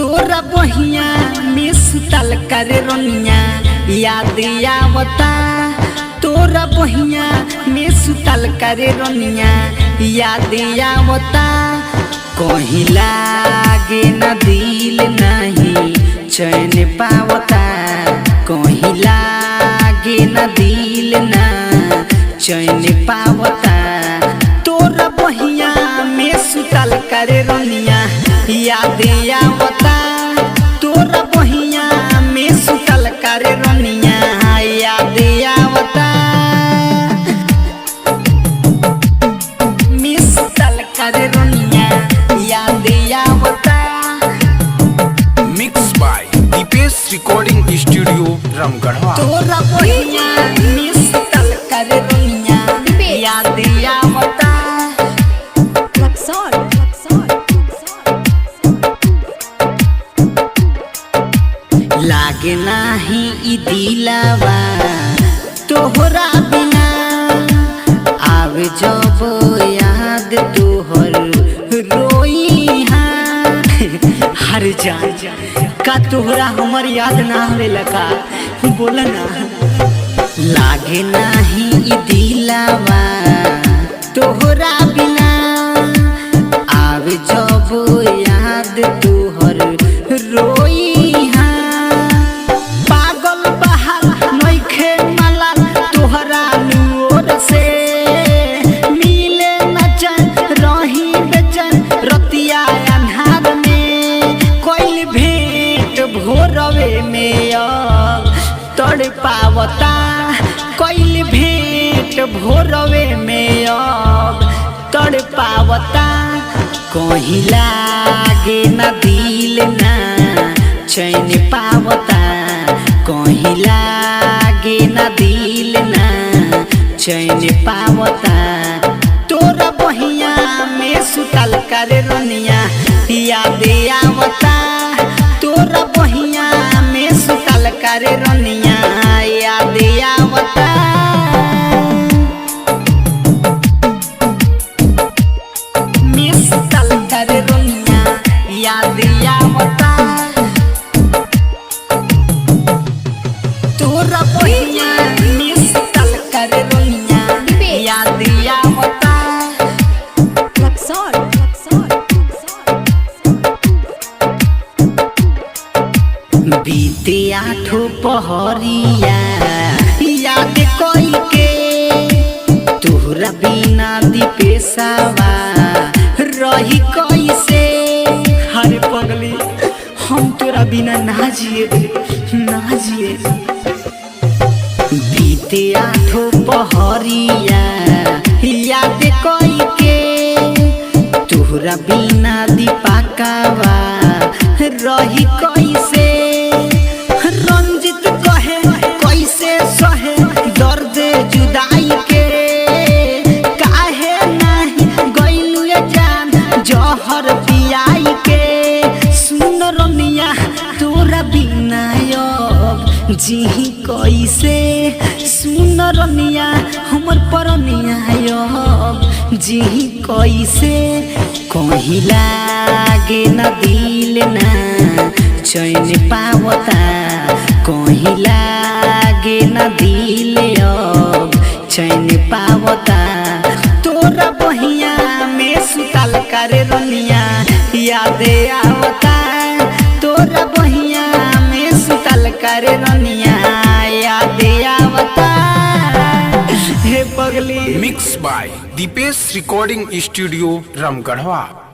तोरा बहिया में सुतल करे रोनिया याद आवता। तोरा बहिया में सुतल करे रोनिया याद आवता। कहीं लागे न दिल नहीं चैन पावता। कहीं लागे न दिल ना चैन पावता। तोरा बहिया में सुतल करे रोनिया याद आवता। तोरा बहिया में सुतल करे रोनिया याद आवता। में सुतल करे रोनिया याद आवता। Mix by Deepesh recording studio Ramgarhwa. तोरा बहिया में सुतल करे रोनिया याद आवता। लागे नाही ई दिलावा तोहरा बिना। आवे जब याद तोहर रोई हाँ। हर जान का तोहरा हमर याद ना आवेला का बोला ना। लागे नाही ई दिलावा तोहरा बिना। आवे जब याद तोहर रोई हाँ। पागल बहाल नइखे मला तोहरा नूर से। मिले न चैन रही बेचैन रतिया अन्हार में। कोई भेंट भोरवे में अब तड़ पावता। कोई भेंट भोरवे में अब तड़ पावता। कहीं लागे न दिल ना चैन पावता। कहीं लागे न दिल ना चैन पावता। तोरा बहिया में सुतल करे रोनिया याद आवता। तोरा बहिया में सुतल करे रोनिया याद आवता। में सुतल करे रोनिया याद आवता। तोरा बहिया में सुतल करे रोनिया याद आवता। बीते आठो पहरिया याद कोई के। तोहरा बिना दीपेशवा रही कैसे। हरे पगली हम तोरा बिना ना जिए ना जिए। बीते आठो पहरिया याद कोई के। तोहरा बिना दीपकवा रही कैसे। रंजित कहे कैसे सहे दर्द जुदाई के। काहे नहीं गइलू जान जहर पियाई के। सुन रोनिया तोरा बिना अब जी कैसे। सुन रोनिया हमर परनिया अब जी कैसे। कहीं लागे न दिल ना चैन पावता। कहीं लागे न दिल अब चैन पावता। तोरा बहिया में सुतल करे रोनिया याद आवता। तोरा बहिया में सुतल करे रोनिया याद आवता। हे पगली। Mix by Deepesh recording studio Ramgarhwa.